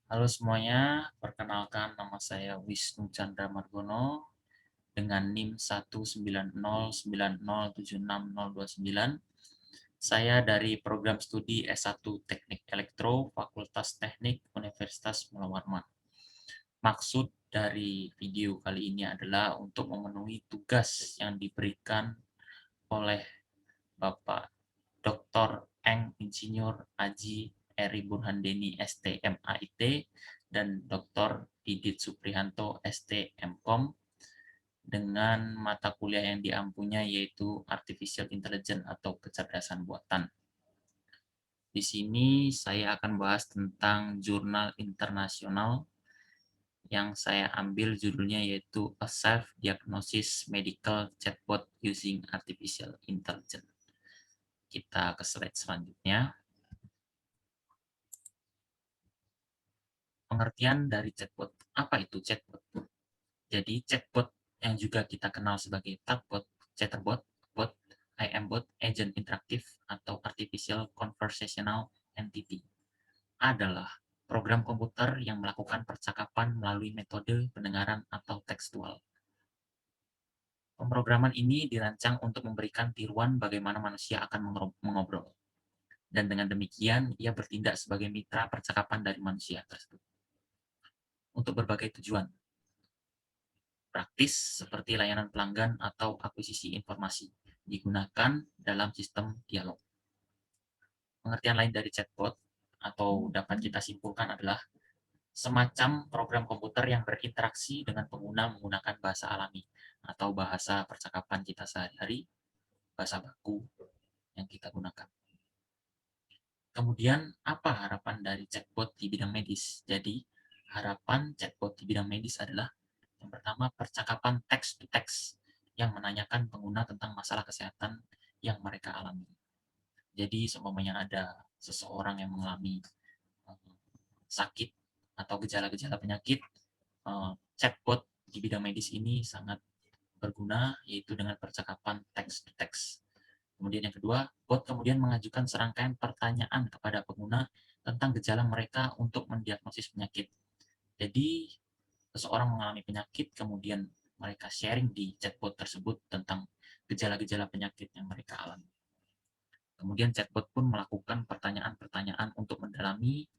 Halo semuanya, perkenalkan nama saya Wisnu Chandra Margono dengan NIM 19090760029. Saya dari program studi S1 Teknik Elektro Fakultas Teknik Universitas Mula Warman. Maksud dari video kali ini adalah untuk memenuhi tugas yang diberikan oleh Bapak Dr. Eng Insinyur Aji Eri Burhandeni STMAIT dan Dr. Didit Suprihanto STMKOM dengan mata kuliah yang diampunya yaitu Artificial Intelligence atau kecerdasan buatan. Di sini saya akan bahas tentang jurnal internasional yang saya ambil judulnya yaitu A Self-Diagnosis Medical Chatbot Using Artificial Intelligence. Kita ke slide selanjutnya. Pengertian dari chatbot. Apa itu chatbot? Jadi chatbot yang juga kita kenal sebagai talkbot, chatterbot, bot, IM bot, agent interaktif, atau artificial conversational entity adalah program komputer yang melakukan percakapan melalui metode pendengaran atau tekstual. Pemrograman ini dirancang untuk memberikan tiruan bagaimana manusia akan mengobrol. Dan dengan demikian, ia bertindak sebagai mitra percakapan dari manusia tersebut. Untuk berbagai tujuan, praktis seperti layanan pelanggan atau akuisisi informasi, digunakan dalam sistem dialog. Pengertian lain dari chatbot atau dapat kita simpulkan adalah semacam program komputer yang berinteraksi dengan pengguna menggunakan bahasa alami atau bahasa percakapan kita sehari-hari, bahasa baku yang kita gunakan. Kemudian, apa harapan dari chatbot di bidang medis? Jadi, harapan chatbot di bidang medis adalah yang pertama, percakapan text to text yang menanyakan pengguna tentang masalah kesehatan yang mereka alami. Jadi, seumpamanya ada seseorang yang mengalami sakit atau gejala-gejala penyakit, chatbot di bidang medis ini sangat berguna, yaitu dengan percakapan text to text. Kemudian yang kedua, bot kemudian mengajukan serangkaian pertanyaan kepada pengguna tentang gejala mereka untuk mendiagnosis penyakit. Jadi, seseorang mengalami penyakit, kemudian mereka sharing di chatbot tersebut tentang gejala-gejala penyakit yang mereka alami. Kemudian chatbot pun melakukan pertanyaan-pertanyaan untuk mendalami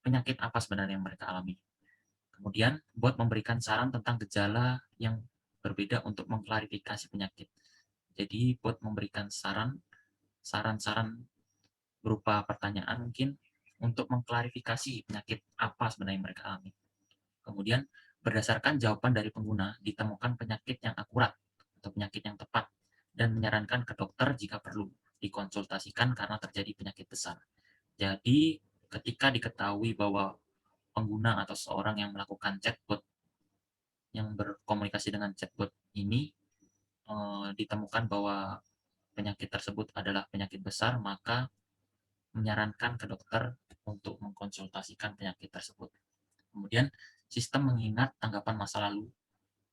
penyakit apa sebenarnya yang mereka alami. Kemudian bot memberikan saran tentang gejala yang berbeda untuk mengklarifikasi penyakit. Jadi bot memberikan saran-saran berupa pertanyaan mungkin untuk mengklarifikasi penyakit apa sebenarnya yang mereka alami. Kemudian berdasarkan jawaban dari pengguna ditemukan penyakit yang akurat atau penyakit yang tepat dan menyarankan ke dokter jika perlu dikonsultasikan karena terjadi penyakit besar. Jadi ketika diketahui bahwa pengguna atau seorang yang melakukan chatbot yang berkomunikasi dengan chatbot ini ditemukan bahwa penyakit tersebut adalah penyakit besar, maka menyarankan ke dokter untuk mengkonsultasikan penyakit tersebut. Kemudian sistem mengingat tanggapan masa lalu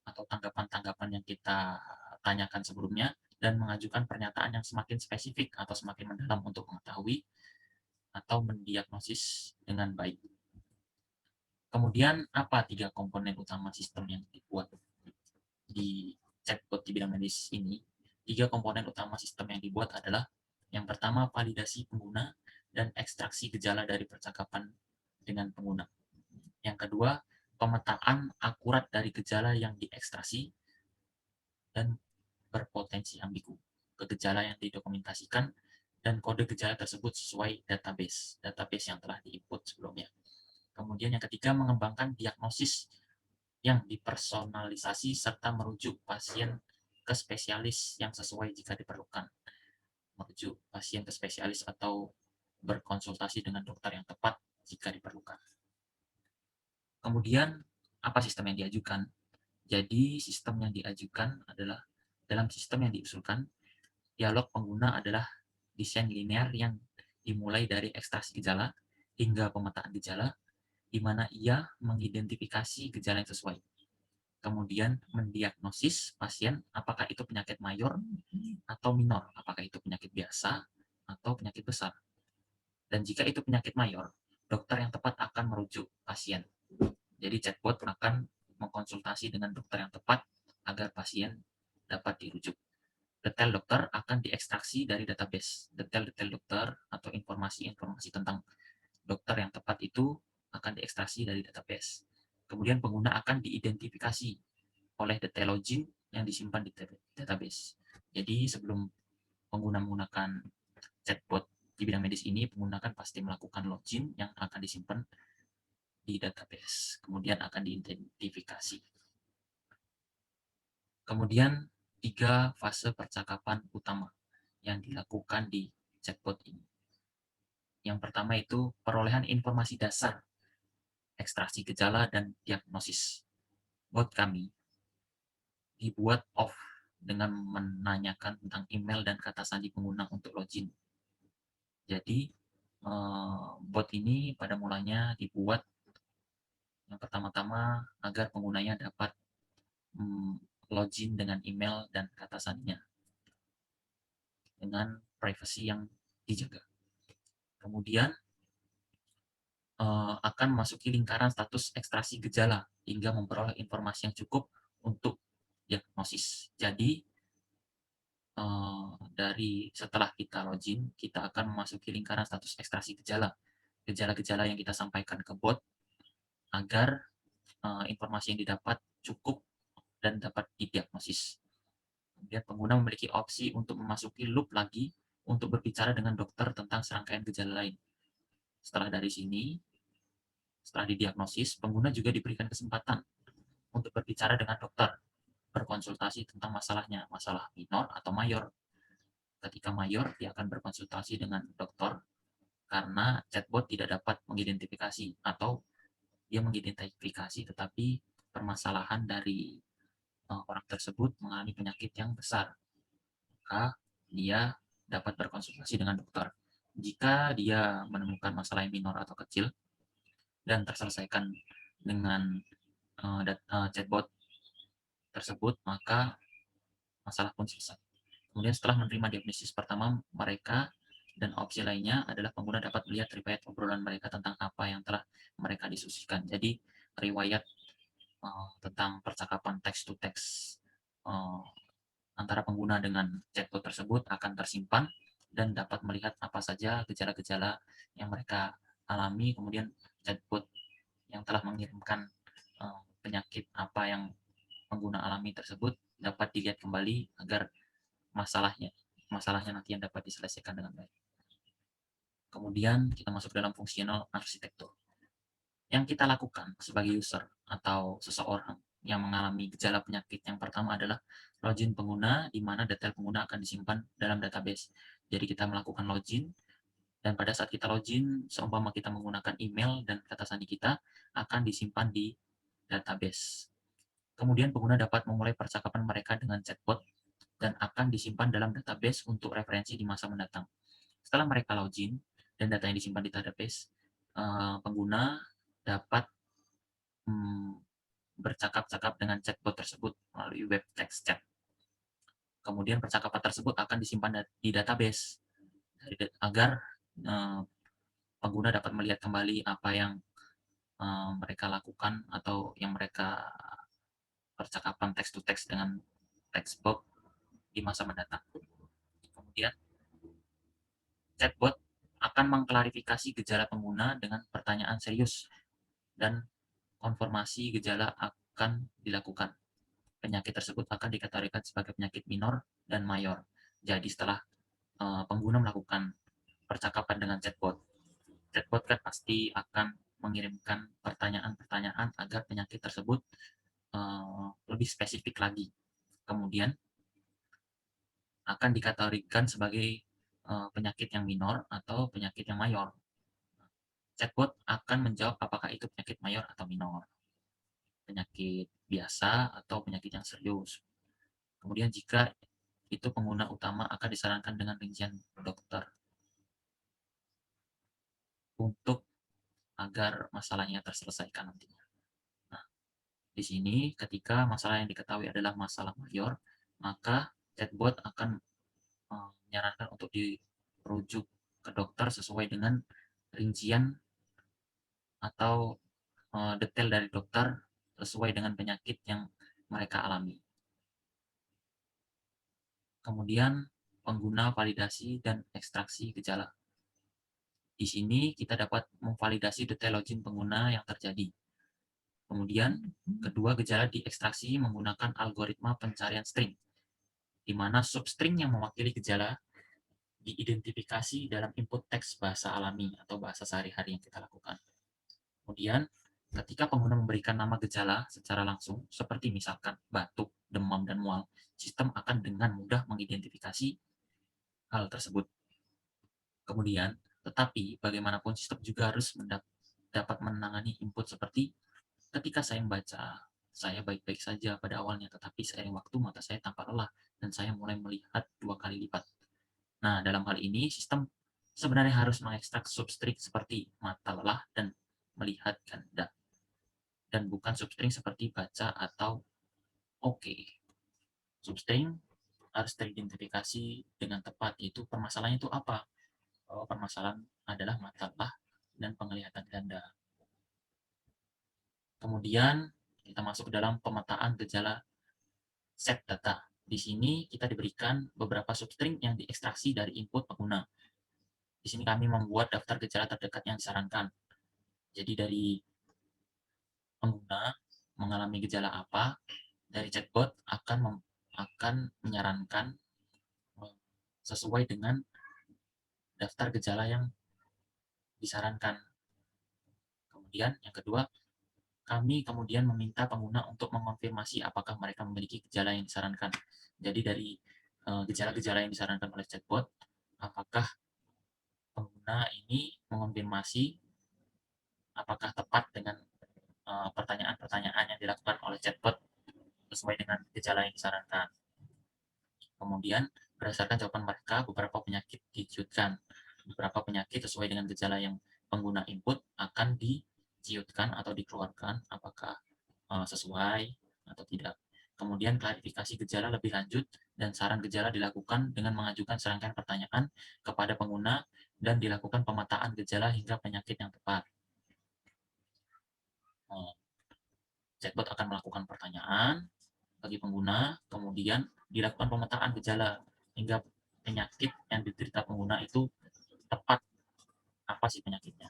atau tanggapan-tanggapan yang kita tanyakan sebelumnya dan mengajukan pernyataan yang semakin spesifik atau semakin mendalam untuk mengetahui atau mendiagnosis dengan baik. Kemudian apa 3 komponen utama sistem yang dibuat di chatbot di bidang medis ini? 3 komponen utama sistem yang dibuat adalah yang pertama validasi pengguna dan ekstraksi gejala dari percakapan dengan pengguna. Yang kedua, pemetaan akurat dari gejala yang diekstrasi dan berpotensi ambigu ke gejala yang didokumentasikan dan kode gejala tersebut sesuai database yang telah diinput sebelumnya. Kemudian yang ketiga, mengembangkan diagnosis yang dipersonalisasi serta merujuk pasien ke spesialis yang sesuai jika diperlukan. Merujuk pasien ke spesialis atau berkonsultasi dengan dokter yang tepat jika diperlukan. Kemudian, apa sistem yang diajukan? Jadi, sistem yang diajukan adalah dalam sistem yang diusulkan, dialog pengguna adalah desain linear yang dimulai dari ekstraksi gejala hingga pemetaan gejala, di mana ia mengidentifikasi gejala yang sesuai. Kemudian mendiagnosis pasien apakah itu penyakit mayor atau minor, apakah itu penyakit biasa atau penyakit besar. Dan jika itu penyakit mayor, dokter yang tepat akan merujuk pasien. Jadi chatbot akan mengkonsultasi dengan dokter yang tepat agar pasien dapat dirujuk. Detail dokter akan diekstraksi dari database. Detail-detail dokter atau informasi-informasi tentang dokter yang tepat itu akan diekstraksi dari database. Kemudian pengguna akan diidentifikasi oleh detail login yang disimpan di database. Jadi sebelum pengguna menggunakan chatbot di bidang medis ini, pengguna kan pasti melakukan login yang akan disimpan di database. Kemudian akan diidentifikasi. Kemudian 3 fase percakapan utama yang dilakukan di chatbot ini. Yang pertama itu perolehan informasi dasar, ekstraksi gejala, dan diagnosis. Bot kami dibuat off dengan menanyakan tentang email dan kata sandi pengguna untuk login. Jadi, bot ini pada mulanya dibuat yang pertama-tama agar penggunanya dapat login dengan email dan kata sandinya dengan privasi yang dijaga. Kemudian akan memasuki lingkaran status ekstraksi gejala hingga memperoleh informasi yang cukup untuk diagnosis. Jadi dari setelah kita login, kita akan memasuki lingkaran status ekstraksi gejala. Gejala-gejala yang kita sampaikan ke bot agar informasi yang didapat cukup dan dapat didiagnosis. Kemudian pengguna memiliki opsi untuk memasuki loop lagi untuk berbicara dengan dokter tentang serangkaian gejala lain. Setelah dari sini, setelah didiagnosis, pengguna juga diberikan kesempatan untuk berbicara dengan dokter, berkonsultasi tentang masalahnya, masalah minor atau mayor. Ketika mayor, dia akan berkonsultasi dengan dokter karena chatbot tidak dapat mengidentifikasi atau dia mengidentifikasi tetapi permasalahan dari orang tersebut mengalami penyakit yang besar, maka dia dapat berkonsultasi dengan dokter. Jika dia menemukan masalah yang minor atau kecil dan terselesaikan dengan chatbot tersebut, maka masalah pun selesai. Kemudian setelah menerima diagnosis pertama mereka dan opsi lainnya adalah pengguna dapat melihat riwayat obrolan mereka tentang apa yang telah mereka diskusikan. Jadi riwayat tentang percakapan text to text antara pengguna dengan chatbot tersebut akan tersimpan dan dapat melihat apa saja gejala-gejala yang mereka alami. Kemudian chatbot yang telah mengirimkan penyakit apa yang pengguna alami tersebut dapat dilihat kembali agar masalahnya nanti yang dapat diselesaikan dengan baik. Kemudian kita masuk dalam fungsional arsitektur. Yang kita lakukan sebagai user atau seseorang yang mengalami gejala penyakit yang pertama adalah login pengguna, di mana detail pengguna akan disimpan dalam database. Jadi kita melakukan login, dan pada saat kita login, seumpama kita menggunakan email dan kata sandi kita akan disimpan di database. Kemudian pengguna dapat memulai percakapan mereka dengan chatbot dan akan disimpan dalam database untuk referensi di masa mendatang. Setelah mereka login dan data yang disimpan di database, pengguna dapat bercakap-cakap dengan chatbot tersebut melalui web text chat. Kemudian percakapan tersebut akan disimpan di database agar pengguna dapat melihat kembali apa yang mereka lakukan atau yang mereka percakapan text to text dengan textbox di masa mendatang. Kemudian chatbot akan mengklarifikasi gejala pengguna dengan pertanyaan serius dan konfirmasi gejala akan dilakukan. Penyakit tersebut akan dikategorikan sebagai penyakit minor dan mayor. Jadi setelah pengguna melakukan percakapan dengan chatbot kan pasti akan mengirimkan pertanyaan-pertanyaan agar penyakit tersebut lebih spesifik lagi. Kemudian akan dikategorikan sebagai penyakit yang minor atau penyakit yang mayor. Chatbot akan menjawab apakah itu penyakit mayor atau minor, penyakit biasa atau penyakit yang serius. Kemudian jika itu pengguna utama akan disarankan dengan rincian dokter untuk agar masalahnya terselesaikan nantinya. Nah, di sini ketika masalah yang diketahui adalah masalah mayor, maka chatbot akan menyarankan untuk dirujuk ke dokter sesuai dengan rincian atau detail dari dokter sesuai dengan penyakit yang mereka alami. Kemudian pengguna validasi dan ekstraksi gejala. Di sini kita dapat memvalidasi detail login pengguna yang terjadi. Kemudian, kedua gejala diekstraksi menggunakan algoritma pencarian string, di mana substring yang mewakili gejala diidentifikasi dalam input teks bahasa alami atau bahasa sehari-hari yang kita lakukan. Kemudian, ketika pengguna memberikan nama gejala secara langsung, seperti misalkan batuk, demam, dan mual, sistem akan dengan mudah mengidentifikasi hal tersebut. Kemudian, tetapi bagaimanapun sistem juga harus dapat menangani input seperti ketika saya membaca, saya baik-baik saja pada awalnya, tetapi seiring waktu mata saya tampak lelah dan saya mulai melihat 2 kali lipat. Nah, dalam hal ini sistem sebenarnya harus mengekstrak substring seperti mata lelah dan melihat ganda, dan bukan substring seperti baca atau oke. Substring harus teridentifikasi dengan tepat, yaitu permasalahannya itu apa? Oh, permasalahan adalah mata lelah dan penglihatan ganda. Kemudian kita masuk ke dalam pemetaan gejala set data. Di sini kita diberikan beberapa substring yang diekstraksi dari input pengguna. Di sini kami membuat daftar gejala terdekat yang disarankan. Jadi dari pengguna mengalami gejala apa, dari chatbot akan menyarankan sesuai dengan daftar gejala yang disarankan. Kemudian yang kedua, kami kemudian meminta pengguna untuk mengonfirmasi apakah mereka memiliki gejala yang disarankan. Jadi dari gejala-gejala yang disarankan oleh chatbot, apakah pengguna ini mengonfirmasi apakah tepat dengan pertanyaan-pertanyaan yang dilakukan oleh chatbot sesuai dengan gejala yang disarankan. Kemudian, berdasarkan jawaban mereka, beberapa penyakit diciutkan. Beberapa penyakit sesuai dengan gejala yang pengguna input akan diciutkan atau dikeluarkan apakah sesuai atau tidak. Kemudian klarifikasi gejala lebih lanjut dan saran gejala dilakukan dengan mengajukan serangkaian pertanyaan kepada pengguna dan dilakukan pemetaan gejala hingga penyakit yang tepat. Chatbot akan melakukan pertanyaan bagi pengguna, kemudian dilakukan pemetaan gejala hingga penyakit yang diderita pengguna itu tepat apa sih penyakitnya.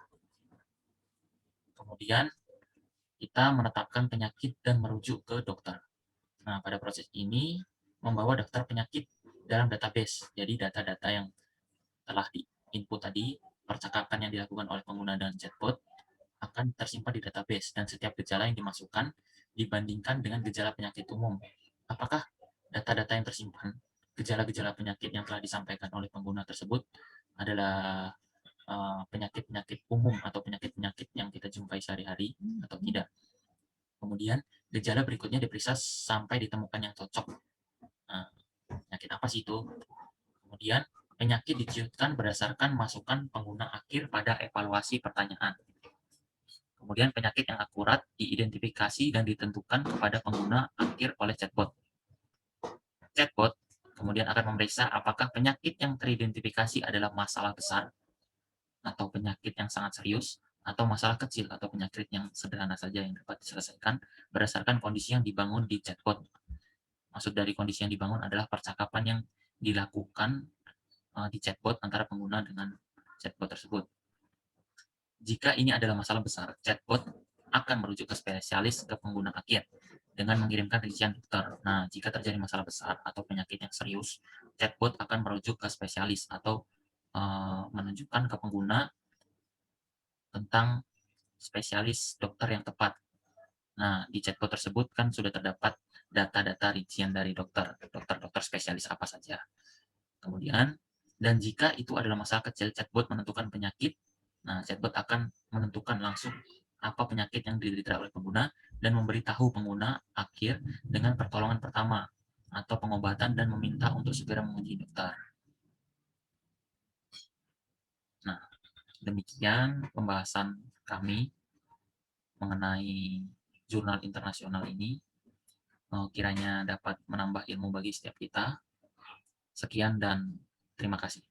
Kemudian kita menetapkan penyakit dan merujuk ke dokter. Nah, pada proses ini membawa daftar penyakit dalam database. Jadi data-data yang telah di-input tadi, percakapan yang dilakukan oleh pengguna dan chatbot akan tersimpan di database dan setiap gejala yang dimasukkan dibandingkan dengan gejala penyakit umum. Apakah data-data yang tersimpan, gejala-gejala penyakit yang telah disampaikan oleh pengguna tersebut adalah penyakit-penyakit umum atau penyakit-penyakit yang kita jumpai sehari-hari atau tidak. Kemudian gejala berikutnya diperiksa sampai ditemukan yang cocok. Nah, penyakit apa sih itu? Kemudian penyakit diciutkan berdasarkan masukan pengguna akhir pada evaluasi pertanyaan. Kemudian penyakit yang akurat diidentifikasi dan ditentukan kepada pengguna akhir oleh chatbot. Chatbot kemudian akan memeriksa apakah penyakit yang teridentifikasi adalah masalah besar atau penyakit yang sangat serius atau masalah kecil atau penyakit yang sederhana saja yang dapat diselesaikan berdasarkan kondisi yang dibangun di chatbot. Maksud dari kondisi yang dibangun adalah percakapan yang dilakukan di chatbot antara pengguna dengan chatbot tersebut. Jika ini adalah masalah besar, chatbot akan merujuk ke spesialis ke pengguna akhir dengan mengirimkan rincian dokter. Nah, jika terjadi masalah besar atau penyakit yang serius, chatbot akan merujuk ke spesialis atau menunjukkan ke pengguna tentang spesialis dokter yang tepat. Nah, di chatbot tersebut kan sudah terdapat data-data rincian dari dokter spesialis apa saja. Kemudian, dan jika itu adalah masalah kecil, chatbot menentukan penyakit. Nah, chatbot akan menentukan langsung apa penyakit yang diderita oleh pengguna dan memberitahu pengguna akhir dengan pertolongan pertama atau pengobatan dan meminta untuk segera mengunjungi dokter. Nah, demikian pembahasan kami mengenai jurnal internasional ini. Kiranya dapat menambah ilmu bagi setiap kita. Sekian dan terima kasih.